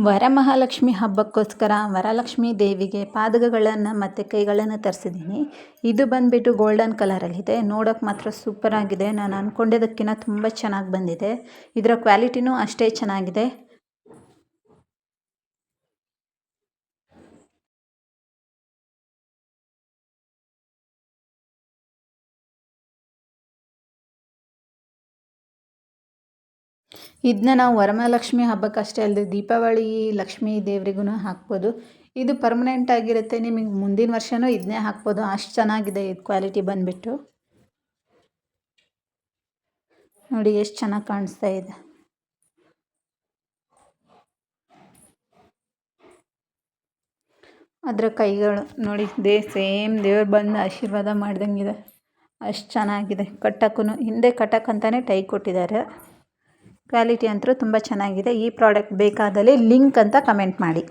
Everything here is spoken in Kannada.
ವರಮಹಾಲಕ್ಷ್ಮಿ ಹಬ್ಬಕ್ಕೋಸ್ಕರ ವರಲಕ್ಷ್ಮಿ ದೇವಿಗೆ ಪಾದಕಗಳನ್ನು ಮತ್ತು ಕೈಗಳನ್ನು ತರಿಸಿದ್ದೀನಿ. ಇದು ಬಂದುಬಿಟ್ಟು ಗೋಲ್ಡನ್ ಕಲರಲ್ಲಿದೆ. ನೋಡೋಕೆ ಮಾತ್ರ ಸೂಪರಾಗಿದೆ. ನಾನು ಅಂದ್ಕೊಂಡಿದ್ದಕ್ಕಿಂತ ತುಂಬ ಚೆನ್ನಾಗಿ ಬಂದಿದೆ. ಇದರ ಕ್ವಾಲಿಟಿನೂ ಅಷ್ಟೇ ಚೆನ್ನಾಗಿದೆ. ಇದನ್ನ ನಾವು ವರಮಹಾಲಕ್ಷ್ಮಿ ಹಬ್ಬಕ್ಕಷ್ಟೇ ಅಲ್ಲದೆ ದೀಪಾವಳಿ ಲಕ್ಷ್ಮೀ ದೇವರಿಗೂ ಹಾಕ್ಬೋದು. ಇದು ಪರ್ಮನೆಂಟ್ ಆಗಿರುತ್ತೆ. ನಿಮಗೆ ಮುಂದಿನ ವರ್ಷವೂ ಇದನ್ನೇ ಹಾಕ್ಬೋದು. ಅಷ್ಟು ಚೆನ್ನಾಗಿದೆ ಇದು ಕ್ವಾಲಿಟಿ ಬಂದುಬಿಟ್ಟು. ನೋಡಿ ಎಷ್ಟು ಚೆನ್ನಾಗಿ ಕಾಣಿಸ್ತಾ ಇದೆ. ಅದರ ಕೈಗಳು ನೋಡಿ, ಸೇಮ್ ದೇವ್ರು ಬಂದು ಆಶೀರ್ವಾದ ಮಾಡ್ದಂಗಿದೆ. ಅಷ್ಟು ಚೆನ್ನಾಗಿದೆ. ಕಟ್ಟಕ್ಕೂ ಹಿಂದೆ ಕಟ್ಟಕ್ಕಂತಲೇ ಟೈ ಕೊಟ್ಟಿದ್ದಾರೆ. ಕ್ವಾಲಿಟಿ ಅಂತೂ ತುಂಬ ಚೆನ್ನಾಗಿದೆ. ಈ ಪ್ರಾಡಕ್ಟ್ ಬೇಕಾದಲ್ಲಿ ಲಿಂಕ್ ಅಂತ ಕಮೆಂಟ್ ಮಾಡಿ.